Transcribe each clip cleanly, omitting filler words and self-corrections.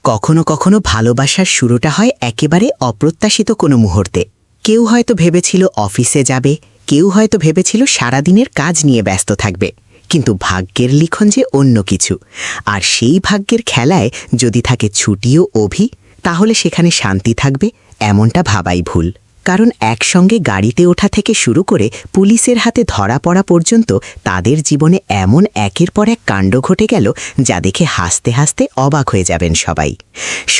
কখনো কখনো ভালোবাসার শুরুটা হয় একেবারে অপ্রত্যাশিত কোনো মুহূর্তে। কেউ হয়তো ভেবেছিল অফিসে যাবে, কেউ হয়তো ভেবেছিল সারাদিনের কাজ নিয়ে ব্যস্ত থাকবে, কিন্তু ভাগ্যের লিখন যে অন্য কিছু। আর সেই ভাগ্যের খেলায় যদি থাকে ছুটি ও অভি, তাহলে সেখানে শান্তি থাকবে এমনটা ভাবাই ভুল। কারণ একসঙ্গে গাড়িতে ওঠা থেকে শুরু করে পুলিশের হাতে ধরা পড়া পর্যন্ত তাদের জীবনে এমন একের পর এক কাণ্ড ঘটে গেল যা দেখে হাসতে হাসতে অবাক হয়ে যাবেন সবাই।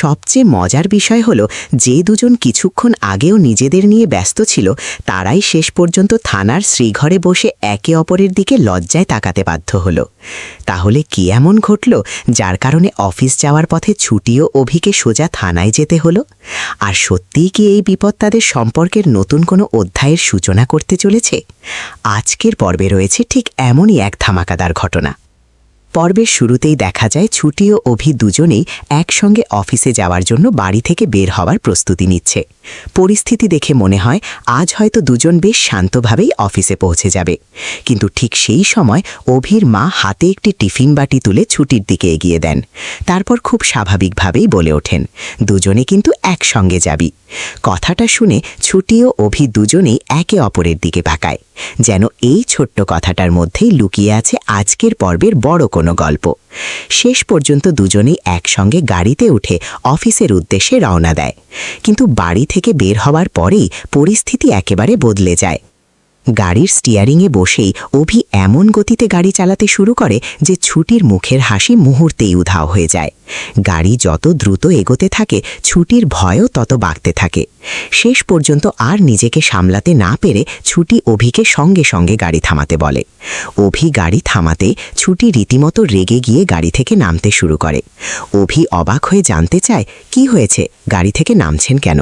সবচেয়ে মজার বিষয় হলো, যে দুজন কিছুক্ষণ আগেও নিজেদের নিয়ে ব্যস্ত ছিল, তারাই শেষ পর্যন্ত থানার শ্রীঘরে বসে একে অপরের দিকে লজ্জায় তাকাতে বাধ্য হলো। তাহলে কি এমন ঘটল যার কারণে অফিস যাওয়ার পথে ছুটি ও অভিকে সোজা থানায় যেতে হলো? আর সত্যিই কি এই বিপদ তাদের সম্পর্কের নতুন কোনো অধ্যায়ের সূচনা করতে চলেছে? আজকের পর্বে রয়েছে ঠিক এমনই এক ধামাকাদার ঘটনা। পর্বের শুরুতেই দেখা যায় ছুটি ও অভি দুজনেই একসঙ্গে অফিসে যাওয়ার জন্য বাড়ি থেকে বের হওয়ার প্রস্তুতি নিচ্ছে। পরিস্থিতি দেখে মনে হয় আজ হয়তো দুজন বেশ শান্তভাবেই অফিসে পৌঁছে যাবে। কিন্তু ঠিক সেই সময় অভির মা হাতে একটি টিফিন বাটি তুলে ছুটির দিকে এগিয়ে দেন। তারপর খুব স্বাভাবিকভাবেই বলে ওঠেন, দুজনে কিন্তু একসঙ্গে যাবি। কথাটা শুনে ছুটি ও অভি দুজনেই একে অপরের দিকে তাকায়, যেন এই ছোট্ট কথাটার মধ্যেই লুকিয়ে আছে আজকের পর্বের বড় কোনো গল্প। শেষ পর্যন্ত দুজনেই একসঙ্গে গাড়িতে উঠে অফিসের উদ্দেশ্যে রওনা দেয়। কিন্তু বাড়ি থেকে বের হওয়ার পরেই পরিস্থিতি একেবারে বদলে যায়। গাড়ির স্টিয়ারিংয়ে বসেই অভি এমন গতিতে গাড়ি চালাতে শুরু করে যে ছুটির মুখের হাসি মুহূর্তেই উধাও হয়ে যায়। গাড়ি যত দ্রুত এগোতে থাকে, ছুটির ভয়ও তত বাড়তে থাকে। শেষ পর্যন্ত আর নিজেকে সামলাতে না পেরে ছুটি অভিকে সঙ্গে সঙ্গে গাড়ি থামাতে বলে। অভি গাড়ি থামাতে ছুটি রীতিমতো রেগে গিয়ে গাড়ি থেকে নামতে শুরু করে। অভি অবাক হয়ে জানতে চায়, কি হয়েছে, গাড়ি থেকে নামছেন কেন?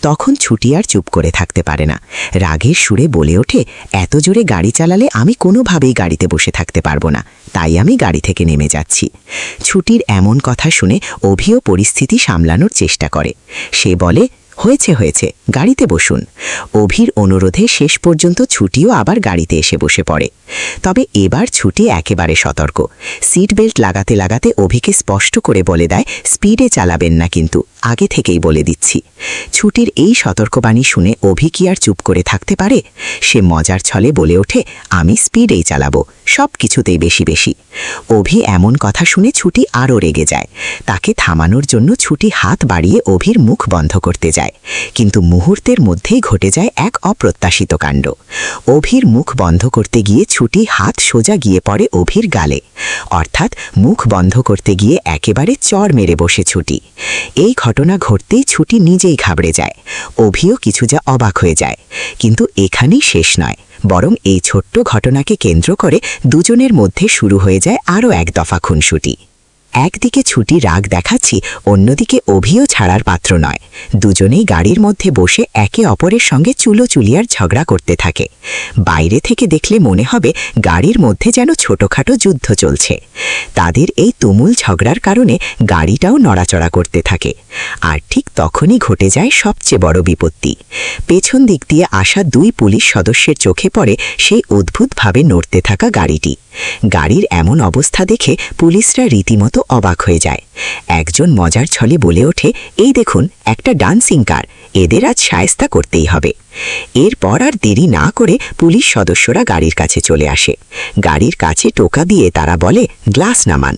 তখন ছুটি আর চুপ করে থাকতে পারে না। রাগের সুরে বলে ওঠে, এত জোরে গাড়ি চালালে আমি কোনোভাবেই গাড়িতে বসে থাকতে পারবো না, তাই আমি গাড়ি থেকে নেমে যাচ্ছি। ছুটির এমন কথা শুনে অভিও পরিস্থিতি সামলানোর চেষ্টা করে। সে বলে, হয়েছে হয়েছে, গাড়িতে বসুন। অভির অনুরোধে শেষ পর্যন্ত ছুটিও আবার গাড়িতে এসে বসে পড়ে। তবে এবার ছুটি একেবারে সতর্ক। সিট বেল্ট লাগাতে লাগাতে অভিকে স্পষ্ট করে বলে দেয়, স্পিডে চালাবেন না কিন্তু, আগে থেকেই বলে দিচ্ছি। ছুটির এই সতর্কবাণী শুনে অভি কি আর চুপ করে থাকতে পারে? সে মজার ছলে বলে ওঠে, আমি স্পিডেই চালাবো, সব কিছুতেই বেশি বেশি। অভি এমন কথা শুনে ছুটি আরও রেগে যায়। তাকে থামানোর জন্য ছুটি হাত বাড়িয়ে অভির মুখ বন্ধ করতে যায়, কিন্তু মুহূর্তের মধ্যেই ঘটে যায় এক অপ্রত্যাশিত কাণ্ড। অভির মুখ বন্ধ করতে গিয়ে ছুটি হাত সোজা গিয়ে পড়ে অভির গালে, অর্থাৎ মুখ বন্ধ করতে গিয়ে একেবারে চড় মেরে বসে ছুটি। এই ঘটনা ঘটতেই ছুটি নিজেই ঘাবড়ে যায়। অভিও কিছু যা অবাক হয়ে যায়। কিন্তু এখানেই শেষ নয়, বরং এই ছোট্ট ঘটনাকে কেন্দ্র করে দুজনের মধ্যে শুরু হয়ে যায় আরও এক দফা খুনসুটি। একদিকে ছুটি রাগ দেখাচ্ছি, অন্যদিকে অভিও ছাড়ার পাত্র নয়। দুজনেই গাড়ির মধ্যে বসে একে অপরের সঙ্গে চুলোচুলিয়ার ঝগড়া করতে থাকে। বাইরে থেকে দেখলে মনে হবে গাড়ির মধ্যে যেন ছোটখাটো যুদ্ধ চলছে। তাদের এই তুমুল ঝগড়ার কারণে গাড়িটাও নড়াচড়া করতে থাকে। আর ঠিক তখনই ঘটে যায় সবচেয়ে বড় বিপত্তি। পেছন দিক দিয়ে আসা দুই পুলিশ সদস্যের চোখে পড়ে সেই অদ্ভুতভাবে নড়তে থাকা গাড়িটি। গাড়ির এমন অবস্থা দেখে পুলিশরা রীতিমতো অবাক হয়ে যায়। একজন মজার ছলে বলে ওঠে, এই দেখুন, একটা ডান্সিং কার, এদের আজ শায়েস্তা করতেই হবে। এরপর আর দেরি না করে পুলিশ সদস্যরা গাড়ির কাছে চলে আসে। গাড়ির কাছে টোকা দিয়ে তারা বলে, গ্লাস নামান।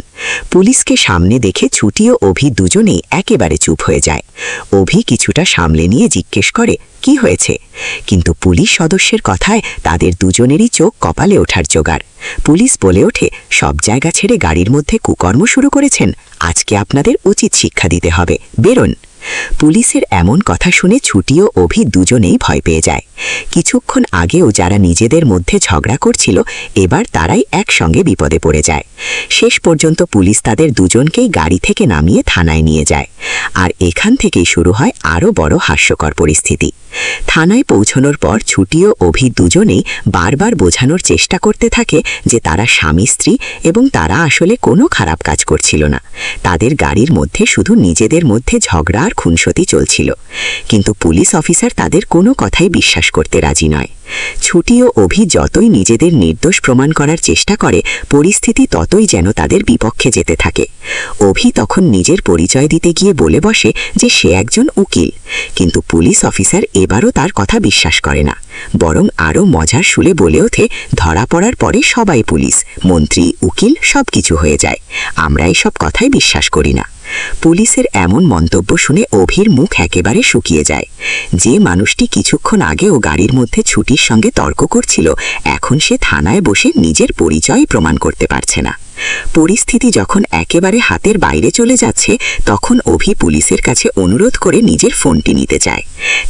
পুলিশকে সামনে দেখে ছুটি ও অভি দুজনেই একেবারে চুপ হয়ে যায়। অভি কিছুটা সামলে নিয়ে জিজ্ঞেস করে, কি হয়েছে? কিন্তু পুলিশ সদস্যের কথায় তাদের দুজনেরই চোখ কপালে ওঠার জোগাড়। পুলিশ বলে ওঠে, সব জায়গা ছেড়ে গাড়ির মধ্যে কুকর্ম শুরু করেছেন, আজকে আপনাদের উচিত শিক্ষা দিতে হবে, বেরোন। পুলিশের এমন কথা শুনে ছুটি ও অভি দুজনেই ভয় পেয়ে যায়। কিছুক্ষণ আগেও যারা নিজেদের মধ্যে ঝগড়া করছিল, এবার তারাই একসঙ্গে বিপদে পড়ে যায়। শেষ পর্যন্ত পুলিশ তাদের দুজনকেই গাড়ি থেকে নামিয়ে থানায় নিয়ে যায়। আর এখান থেকেই শুরু হয় আরও বড় হাস্যকর পরিস্থিতি। থানায় পৌঁছানোর পর ছুটি ও অভি দুজনেই বারবার বোঝানোর চেষ্টা করতে থাকে যে তারা স্বামী স্ত্রী এবং তারা আসলে কোনো খারাপ কাজ করছিল না। তাদের গাড়ির মধ্যে শুধু নিজেদের মধ্যে ঝগড়া আর খুনসুটি চলছিল। কিন্তু পুলিশ অফিসার তাদের কোনো কথাই বিশ্বাস করতে রাজি নয়। ছুটি ও অভি যতই নিজেদের নির্দোষ প্রমাণ করার চেষ্টা করে, পরিস্থিতি ততই যেন তাদের বিপক্ষে যেতে থাকে। অভি তখন নিজের পরিচয় দিতে গিয়ে বলে বসে যে সে একজন উকিল, কিন্তু পুলিশ অফিসার এবারও তার কথা বিশ্বাস করে না, বরং আরও মজার সুরে বলে ওঠে, ধরা পড়ার পরে সবাই পুলিশ, মন্ত্রী, উকিল সবকিছু হয়ে যায়, আমরা এইসব কথাই বিশ্বাস করি না। পুলিশের এমন মন্তব্য শুনে অভির মুখ একেবারে শুকিয়ে যায়। যে মানুষটি কিছুক্ষণ আগেও গাড়ির মধ্যে ছুটির সঙ্গে তর্ক করছিল, এখন সে থানায় বসে নিজের পরিচয় প্রমাণ করতে পারছে না। পরিস্থিতি যখন একেবারে হাতের বাইরে চলে যাচ্ছে, তখন অভি পুলিশের কাছে অনুরোধ করে নিজের ফোনটি নিতে চায়।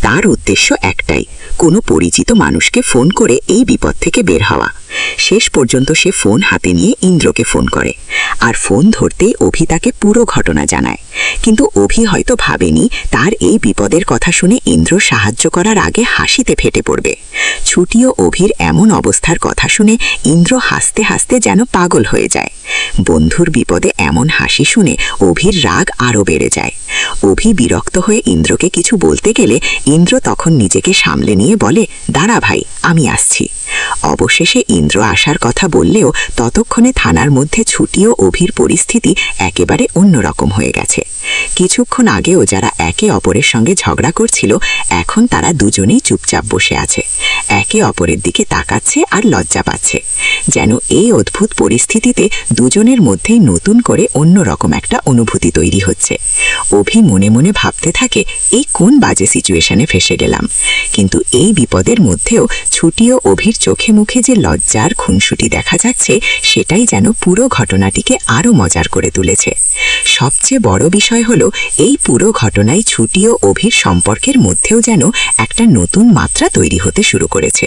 তার উদ্দেশ্য একটাই, কোনো পরিচিত মানুষকে ফোন করে এই বিপদ থেকে বের হওয়া। শেষ পর্যন্ত সে ফোন হাতে নিয়ে ইন্দ্রকে ফোন করে, আর ফোন ধরতেই অভি তাকে পুরো ঘটনা জানায়। কিন্তু অভি হয়তো ভাবেনি তার এই বিপদের কথা শুনে ইন্দ্র সাহায্য করার আগে হাসিতে ফেটে পড়বে। ছুটি ও অভির এমন অবস্থার কথা শুনে ইন্দ্র হাসতে হাসতে যেন পাগল হয়ে যায়। বন্ধুর বিপদে এমন হাসি শুনে অভির রাগ আরও বেড়ে যায়। অভি বিরক্ত হয়ে ইন্দ্রকে কিছু বলতে গেলে ইন্দ্র তখন নিজেকে সামলে নিয়ে বলে, দাঁড়া ভাই, আমি আসছি। অবশেষে ইন্দ্র আসার কথা বললেও ততক্ষণে থানার মধ্যে ছুটি ও অভির পরিস্থিতি একেবারে অন্যরকম হয়ে গেছে। কিছুক্ষণ আগেও যারা একে অপরের সঙ্গে ঝগড়া করছিল, এখন তারা দুজনেই চুপচাপ বসে আছে, একে অপরের দিকে তাকাচ্ছে আর লজ্জা পাচ্ছে। যেন এই অদ্ভুত পরিস্থিতিতে দুজনের মধ্যেই নতুন করে অন্যরকম একটা অনুভূতি তৈরি হচ্ছে। অভি মনে মনে ভাবতে থাকে, এই কোন বাজে সিচুয়েশনে ফেসে গেলাম। কিন্তু এই বিপদের মধ্যেও ছুটি ও অভির চোখে মুখে যে লজ্জার খুনসুটি দেখা যাচ্ছে, সেটাই যেন পুরো ঘটনাটিকে আরও মজার করে তুলেছে। সবচেয়ে বড় বিষয় হলো, এই পুরো ঘটনায় ছুটি ও অভির সম্পর্কের মধ্যেও যেন একটা নতুন মাত্রা তৈরি হতে শুরু করেছে।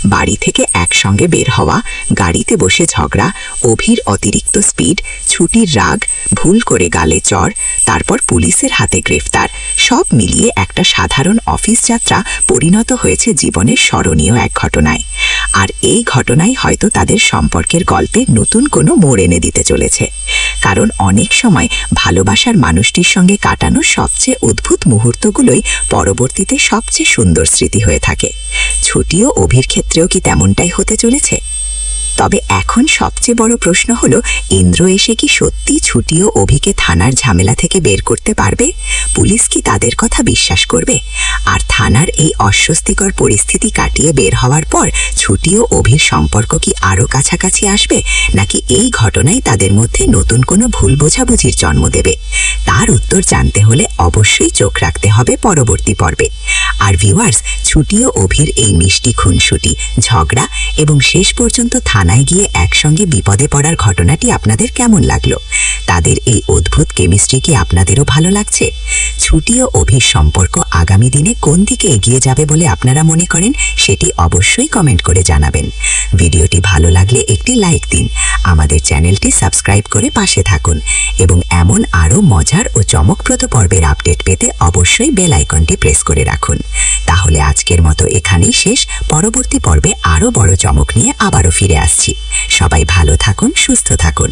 বাড়ি থেকে একসঙ্গে বের হওয়া, গাড়িতে বসে ঝগড়া, অভির অতিরিক্ত স্পিড, ছুটির রাগ, ভুল করে গালে চড়, তারপর পুলিশের হাতে গ্রেফতার, সব মিলিয়ে একটা সাধারণ অফিস যাত্রা পরিণত হয়েছে জীবনের স্মরণীয় এক ঘটনায়। আর এই ঘটনাই হয়তো তাদের সম্পর্কের গল্পে নতুন কোনো মোড় এনে দিতে চলেছে। কারণ অনেক সময় ভালোবাসার মানুষটির সঙ্গে কাটানো সবচেয়ে অদ্ভুত মুহূর্তগুলোই পরবর্তীতে সবচেয়ে সুন্দর স্মৃতি হয়ে থাকে। ছুটি ও অভির ক্ষেত্রেও কি তেমনটাই হতে চলেছে? তবে এখন সবচেয়ে বড় প্রশ্ন হলো, ইন্দ্র এসে কি সত্যি ছুটি ও অভিকে থানার ঝামেলা থেকে বের করতে পারবে? পুলিশ কি তাদের কথা বিশ্বাস করবে? আর থানার এই অস্বস্তিকর পরিস্থিতি কাটিয়ে বের হওয়ার পর ছুটি ও অভির সম্পর্ক কি আরও কাছাকাছি আসবে, নাকি এই ঘটনাই তাদের মধ্যে নতুন কোনো ভুল বোঝাবুঝির জন্ম দেবে? তার উত্তর জানতে হলে অবশ্যই চোখ রাখতে হবে পরবর্তী পর্বে। আর ভিউয়ার্স, ছুটি ও অভির এই মিষ্টি খুনসুটি, ঝগড়া এবং শেষ পর্যন্ত থানায় গিয়ে একসঙ্গে বিপদে পড়ার ঘটনাটি আপনাদের কেমন লাগলো? তাদের এই অদ্ভুত কেমিস্ট্রি কি আপনাদেরও ভালো লাগছে? ছুটি ও অভির সম্পর্ক আগামী দিনে কোন দিকে এগিয়ে যাবে বলে আপনারা মনে করেন, সেটি অবশ্যই কমেন্ট করে জানাবেন। ভিডিওটি ভালো লাগলে একটি লাইক দিন, আমাদের চ্যানেলটি সাবস্ক্রাইব করে পাশে থাকুন এবং এমন আরও মজার ও চমকপ্রদ পর্বের আপডেট পেতে অবশ্যই বেল আইকনটি প্রেস করে রাখুন। তাহলে আজকের মতো এখানেই শেষ। পরবর্তী পর্বে আরও বড় চমক নিয়ে আবারও ফিরে আসছি। সবাই ভালো থাকুন, সুস্থ থাকুন।